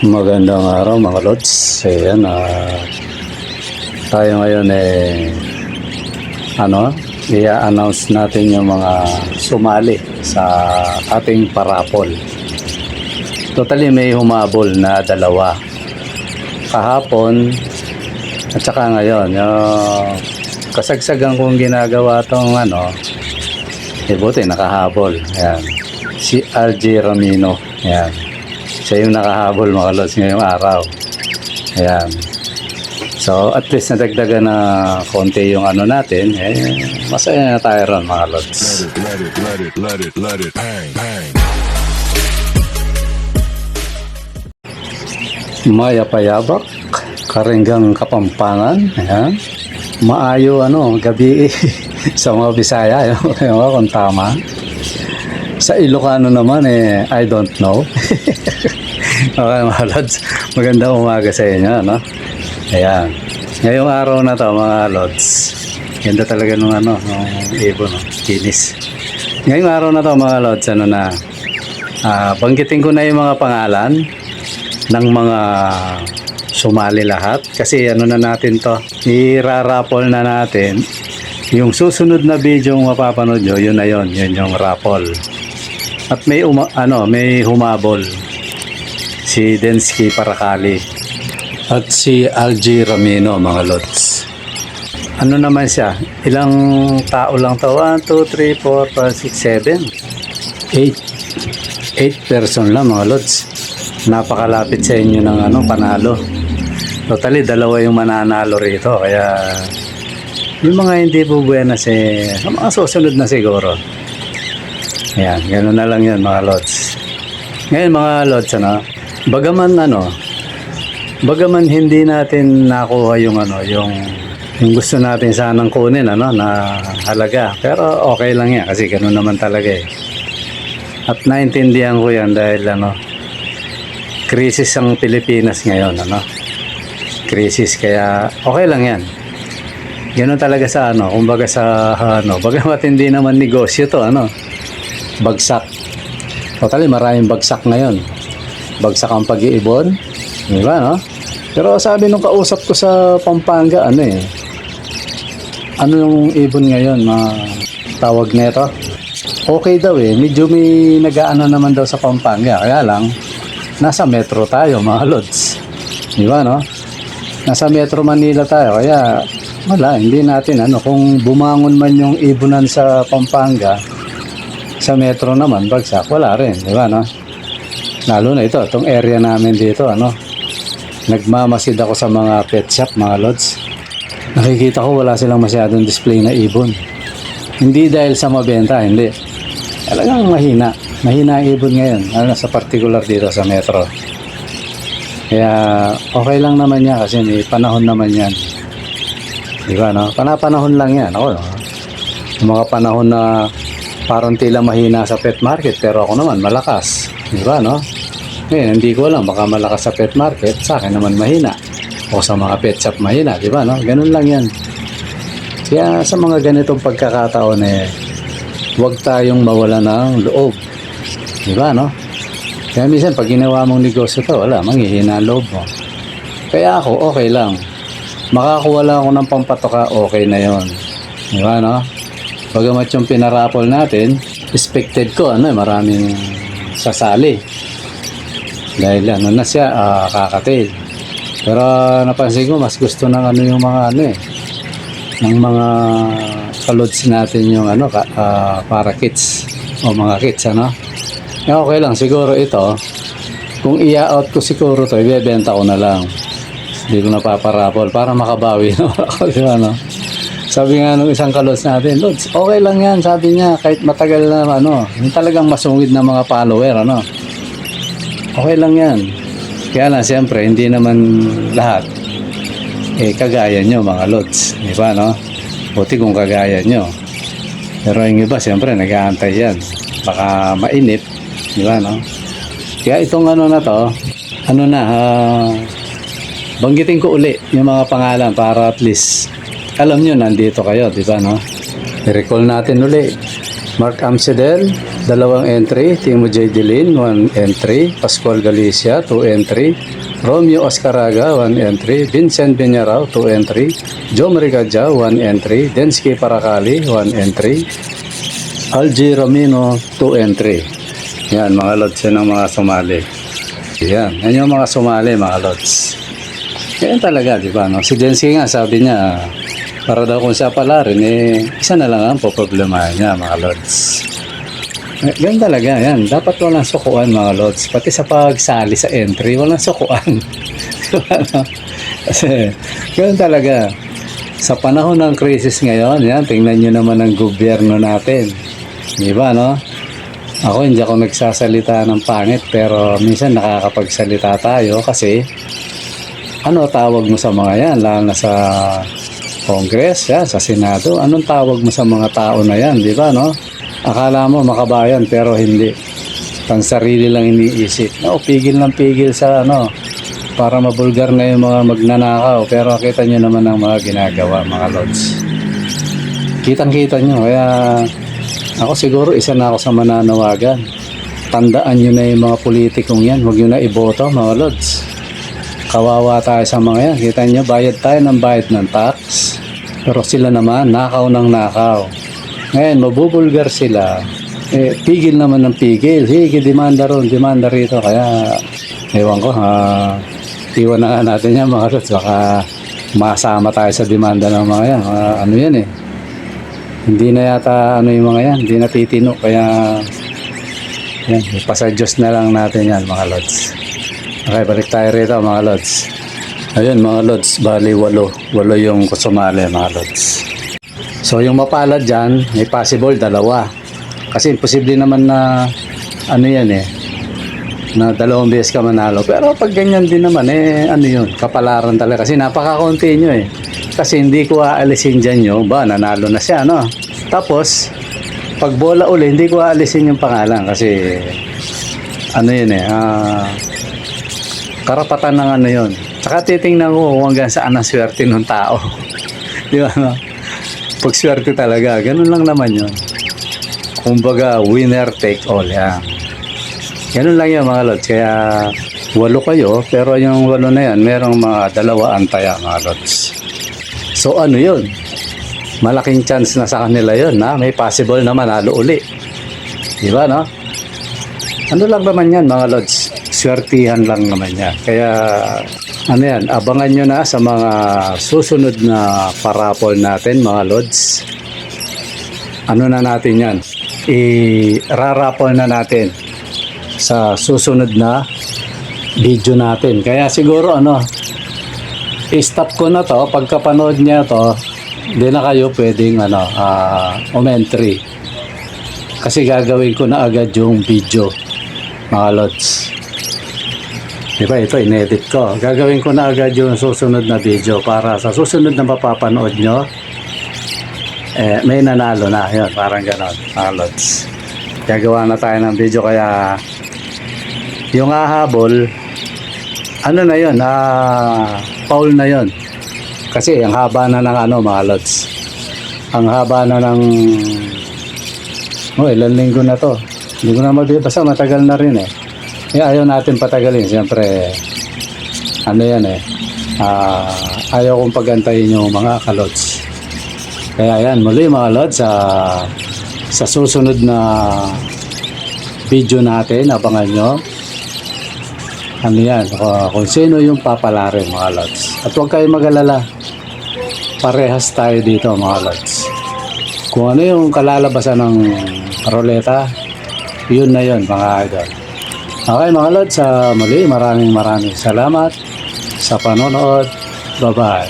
Magandang araw mga lods. Ayan, tayo ngayon i-announce natin yung mga sumali sa ating parapol. Totally may humabol na 2 kahapon at saka ngayon. Yung kasagsagan kong ginagawa tong buti nakahabol. Ayan, si RJ Ramino. Ayan, siya yung nakahabol mga lods ngayong araw. Ayan. So at least nadagdagan na konti yung natin. Masaya na tayo ron mga lods. Let it, bang, bang. Maya Payabak, Karinggang Kapampangan. Ayan. Maayo gabi sa mga Bisaya. Yung kung tama. Sa Ilocano naman I don't know. Okay mga lods, magandang umaga sa inyo, no? Ayan, ngayong araw na to mga lods, ganda talaga nung nung ibon, kinis. Ngayong araw na to mga lods, banggitin ko na yung mga pangalan ng mga sumali lahat, kasi na natin to, i-raffle na natin. Yung susunod na video yung mapapanood nyo, yun yung raffle. At may may humabol, si Densky Parakali at si RJ Ramino mga lods. Naman siya, ilang tao lang to? 1, 2, 3, 4, 5, 6, 7 8 person lang mga lods. Napakalapit sa inyo ng panalo. Totally 2 yung mananalo rito, kaya yung mga hindi po buenas mga susunod na siguro. Ayan, gano'n na lang yun mga lods. Ngayon mga lods, bagaman hindi natin nakuha yung gusto natin sanang kunin na halaga, pero okay lang yan kasi gano'n naman talaga At naintindihan ko yan dahil krisis ang Pilipinas ngayon, krisis, kaya okay lang yan. Gano'n talaga sa kumbaga sa bagamat hindi naman negosyo to, bagsak. Totally maraming bagsak ngayon. Bagsak ang pag-iibon, di ba, no? Pero sabi nung kausap ko sa Pampanga, yung ibon ngayon, tawag nito, okay daw medyo may nag-aano naman daw sa Pampanga, kaya lang nasa metro tayo mga lods, di ba, no? Nasa Metro Manila tayo, kaya wala, hindi natin kung bumangon man yung ibonan sa Pampanga, sa metro naman bagsak, wala rin, di ba, no? Lalo na itong area namin dito, nagmamasid ako sa mga pet shop mga lods. Nakikita ko wala silang masyadong display na ibon. Hindi dahil sa mabenta, hindi. Talagang mahina ang ibon ngayon, sa particular dito sa metro. Kaya okay lang naman yan kasi may panahon naman yan, di ba, no? Panahon lang yan. Yung mga panahon na parang tila mahina sa pet market, pero ako naman malakas, di ba, no? Ngayon hindi ko alam, baka malakas sa pet market, sa akin naman mahina, o sa mga pet shop mahina, di ba, no? Ganun lang yan. Kaya sa mga ganitong pagkakataon huwag tayong mawala ng loob, di ba, no? Kaya minsan pag ginawa mong negosyo to, wala, manghihina ang loob mo. Kaya ako okay lang, makakuha lang ako ng pampatoka, okay na yon, di ba, no? Bagamat yung pinarapol natin, expected ko maraming sasali. Dahil na siya, kakatail. Pero napansin ko, mas gusto ng yung mga ng mga kalods natin yung para kits o mga kits, okay lang, siguro ito, kung i-out ko siguro to, ibebenta ko na lang. Hindi ko napaparapol para makabawi na ako, di ba, no? Sabi nga nung isang kalods natin, Lods, okay lang yan, sabi niya, kahit matagal na yung talagang masungid na mga follower, okay lang yan. Kaya lang, siyempre, hindi naman lahat kagaya nyo mga lods, di ba, no? Buti kung kagaya nyo. Pero yung iba, siyempre, nag-aantay yan, baka mainit, di ba, no? Kaya itong na to, banggitin ko uli yung mga pangalan para at least alam nyo nandito kayo, di ba, no? I-recall natin uli. Mark Amsedel, 2 entry, Timo J. Dilin, 1 entry, Pascual Galicia, 2 entry, Romeo Oscaraga, 1 entry, Vincent Benyarao, 2 entry, Joe Marigadja, 1 entry, Densky Paracali, 1 entry, Algie Romino, 2 entry. Yan, mga lods, yan ang mga sumali. Yan yung mga sumali, mga lods. Yan talaga, di ba? No? Si Densky nga, sabi niya, para daw kung siya pala rin, isa na lang ang poproblemahin niya, mga lods. Ganun talaga, yan. Dapat walang sukuan, mga lods. Pati sa pagsali sa entry, walang sukuan. Kasi, ganun talaga. Sa panahon ng crisis ngayon, yan, tingnan nyo naman ang gobyerno natin. Di ba, no? Ako, hindi ako nagsasalita ng pangit, pero minsan nakakapagsalita tayo kasi, ano tawag mo sa mga yan, lalo na sa Congress, yan, sa Senado, anong tawag mo sa mga tao na yan, di ba, no? Akala mo makabayan pero hindi. Pansarili lang iniisip. No, pigil ng pigil sa ano para mabulgar na yung mga magnanakaw. Pero kita nyo naman ang mga ginagawa, mga lods. Kitang-kita nyo. Kaya ako siguro isa na ako sa mananawagan. Tandaan nyo na yung mga politikong yan. Huwag nyo na iboto, mga lods. Kawawa tayo sa mga yan. Kita nyo, bayad tayo ng bayad ng tax. Pero sila naman, nakaw ng nakaw. Ngayon, mabubulgar sila. Pigil naman ng pigil. Sige, demanda ron, demanda rito. Kaya, ewan ko, iwan na nga natin yan, mga lods. Baka masama tayo sa demanda ng mga yan. Ano yan eh. Hindi na yata ano yung mga yan. Hindi na titino. Kaya, yan, ipasa Diyos na lang natin yan, mga lods. Okay, balik tayo rito, mga lods. Ayun, mga lods. Bali, 8 yung kusumali, mga lods. So yung mapalad dyan, may possible 2. Kasi imposible naman na ano yan na 2 beses ka manalo. Pero pag ganyan din naman ano yun, kapalaran talaga. Kasi napaka-konti nyo Kasi hindi ko aalisin dyan yung nanalo na siya, no? Tapos, pag bola uli, hindi ko aalisin yung pangalan. Kasi ano yun karapatan ng ano yun. Saka titingnan ko kung hanggang saan ang swerte ng tao. Di ba, no? Pagswerte talaga, ganun lang naman yun. Kumbaga, winner take all yan. Ganun lang yan, mga lods. Kaya 8 kayo, pero yung 8 na yan, merong mga 2 antaya, mga lods. So ano yun? Malaking chance na sa kanila yun, na may possible na manalo uli. Diba, no? Ano lang naman yan, mga lods? Swertihan lang naman yan. Kaya ano yan, abangan nyo na sa mga susunod na parapol natin, mga lods. Ano na natin yan? I-rarapol na natin sa susunod na video natin. Kaya siguro i-stop ko na to. Pagkapanood niya to, hindi na kayo pwedeng umentry. Kasi gagawin ko na agad yung video, mga lods. Diba, ito inedit ko. Gagawin ko na agad yung susunod na video para sa susunod na mapapanood nyo, may nanalo na. Yun, parang ganon, mga lods. Gagawa na tayo ng video, kaya yung hahabol, ano na yun, foul na yun. Kasi ang haba na ng mga lods. Ang haba na ng ilang linggo na to. Hindi ko na basta matagal na rin ayaw natin patagalin. Siyempre, ayaw kong pagantayin yung mga kalods. Kaya yan, muli mga lods, sa susunod na video natin, abangan nyo. Kung sino yung papalarin, mga lods. At huwag kayong mag-alala. Parehas tayo dito, mga lods. Kung ano yung kalalabasan ng roleta, yun na yun, mga idol. Okay, mga lods, muli maraming salamat sa panonood. Bye-bye.